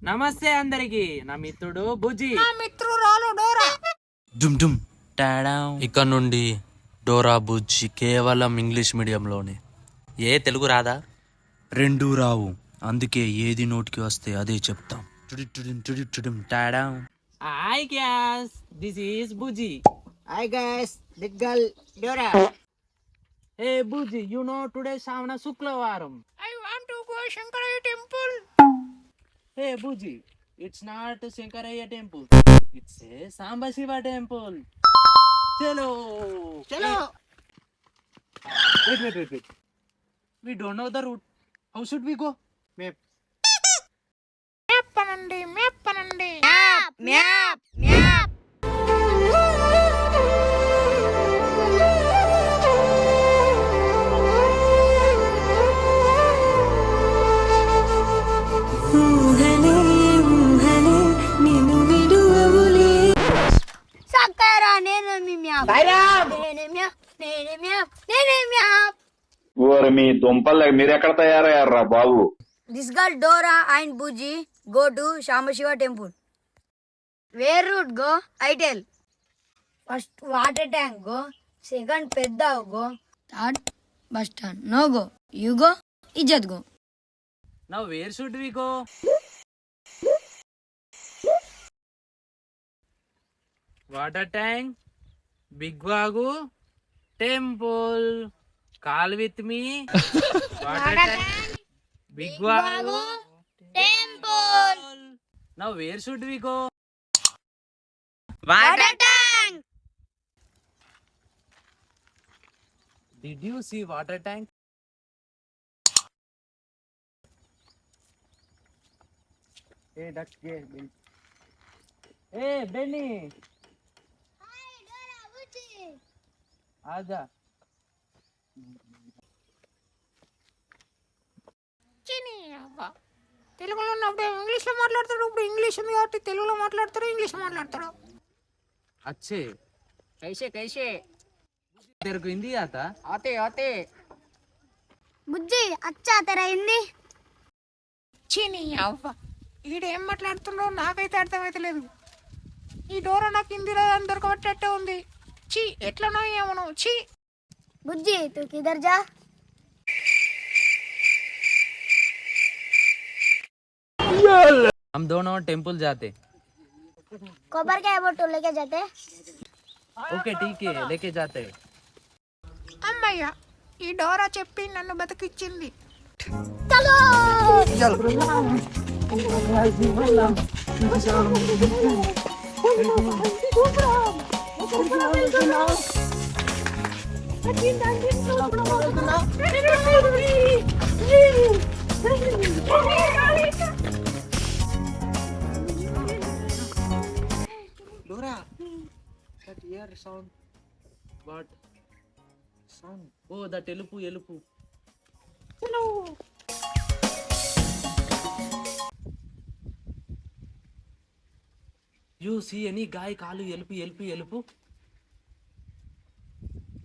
నమస్తే అందరికి. నా మిత్రుడు బుజ్జి. నా మిత్రురాలు డోరా. డుమ్ డుమ్ టాడా. ఇక్కడ నుండి డోరా బుజ్జి కేవలం ఇంగ్లీష్ మీడియంలోనే. ఏ తెలుగు రాదా? రెండూ రావు, అందుకే ఏది నోటికి వస్తే అదే చెప్తాం. Tada. Hi guys, this is Bujji. Hi guys, big girl Dora. Hey Bujji, you know today Shravana శుక్రవారం. I want to go Shankaraiah temple. Hey Bujji, it's not Shankaraiah temple, it's a Sambasiva temple. చలో చలో. wait. We don't know the route. How should we go? Map అనండి, map అనండి. Map. సక్కరా నేను మీ map. నేనే map. ఓరి మీ దుంపలు మీరెక్కడ తయారయ్యారా బాబు? This girl Dora and Bujji go to Shambhashiva temple. Where route go? I tell. First water tank go. Second pedda go. Third bus stand. No go. You go. Ijat go. Now where should we go? Water tank, Big Vagu, temple. Call with me. Water tank, Big Vagu, Temple. Now where should we go? Water tank. Did you see water tank? Hey, duck, hey, Benny. Hi Dora Bujji. आजा. చిని అబ్బా. తెలుగులో ఉన్నప్పుడు ఇంగ్లీష్లో మాట్లాడతాడు, ఇప్పుడు English ఉంది కాబట్టి తెలుగులో మాట్లాడతాడు, ఇంగ్లీష్ మాట్లాడతాడు. अच्छे. कैसे तेरे को हिंदी आता? आते Bujji, अच्छा तेरा हिंदी. చిని అవ్వ. ఈడేం మాట్లాడుతుండో నాకైతే అర్థమైతలేదు. ఈ డోరా నాకు హిందీలో దొరకబట్టేట్టే ఉంది. చీ, ఎట్లనో ఏమను. చీ. Bujji, तू किधर जा? हम दोनों टेंपल जाते. कोबर के बोटो लेके जाते. ओके ठीक है, लेके जाते. అమ్మయ్య, ఈ డోరా చెప్పి నన్ను బతికిచ్చింది. चलो. Dora, that ear sound. What sound? Oh, that elupu. You see any guy కాలు ఎలుపు?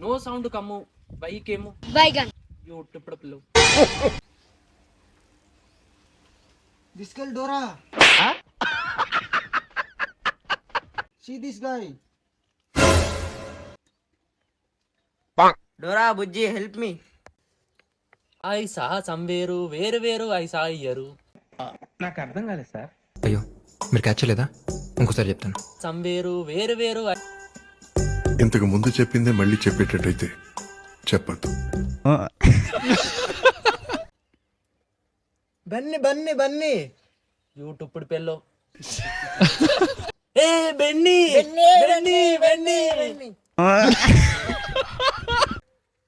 No sound come. Bike ఏమో. Baigan. You ఇప్పుడు పిల్లలు. This girl Dora. See this guy. Dora Bujji help me. I saw somewhere వేరు I saw here. నాకు అర్థం కాలేదు sir. అయ్యో మీరు క్యాచ్ చేయలేదా? ఇంకోసారి చెప్తాను. somewhere వేరు ఇంతకు ముందు చెప్పిందే మళ్ళీ చెప్పేటట్టయితే చెప్పద్దు. Bunny YouTube fellow. ఏ Benny.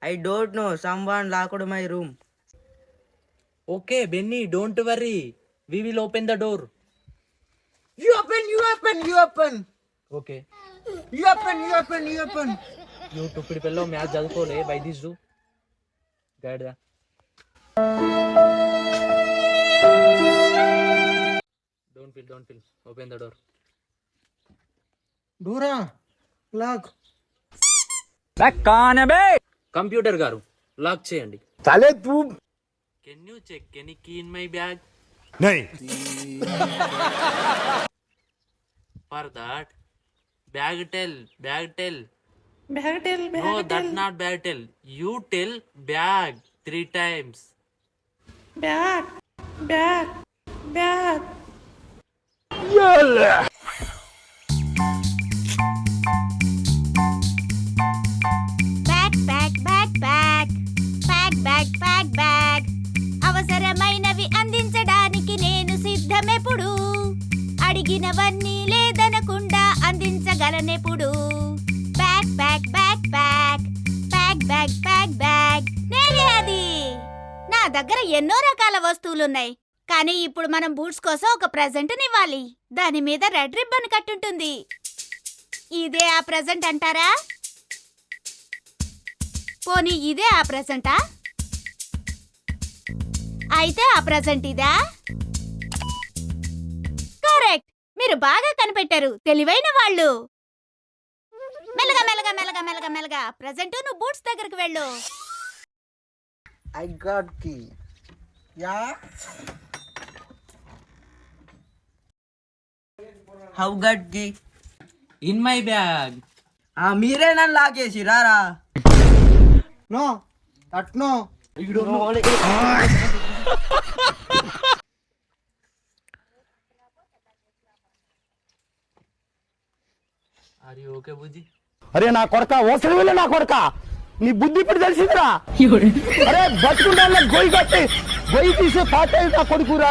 I don't know someone locked my room. Okay Benny, don't worry, we will open the door. You open. Okay. You open. YouTube fellow match చదువుకోలే. బై దిస్ డూ గైడ్ దా. Don't feel. Open the door. Dora, lock. Computer గారు lock చేయండి. చాలే తూ. Can you check any key in my bag? For that, bag tell. No, that's not bag tell. You tell bag 3 times. Bag bag bag bag bag bag bag bag అవసరమైనవి అందించడానికి నేను సిద్ధమెప్పుడు అడిగినవన్నీ లేదనకుండా అందించగలనెప్పుడు bag bag bag bag bag bag bag bag నేనే అది. నా దగ్గర ఎన్నో రకాల వస్తువులున్నాయి, కానీ ఇప్పుడు మనం బూట్స్ కోసం ఒక ప్రెజెంట్నివ్వాలి. దాని మీద రెడ్ రిబ్బన్ కట్టుంటుంది. ఇదే ఆ ప్రెజెంట్ అంటారా? పోనీ ఇదే ఆ ప్రెజెంటా? అయితే ఆ ప్రెజెంట్ ఇదా? కరెక్ట్, మీరు బాగా కనిపెట్టారు, తెలివైన వాళ్ళు. మెల్లగా మెల్లగా మెల్లగా మెల్లగా మెల్లగా ప్రెజెంట్ నువ్వు బూట్స్ దగ్గరికి వెళ్ళు. I got key. Yeah? How got key In my bag. మీరే నన్ను లాకేసి రారా. No. That no. You don't know. Are you okay, Bujji? అరే నా కొడక ఓసరి వెళ్ళి నా కొడక నీ బుద్ధి ఇప్పుడు తెలిసిందిరా. అరే బతుకుండాలి గొయ్యి కట్టి గొయ్యి తీసే పాట నా కొడుకురా.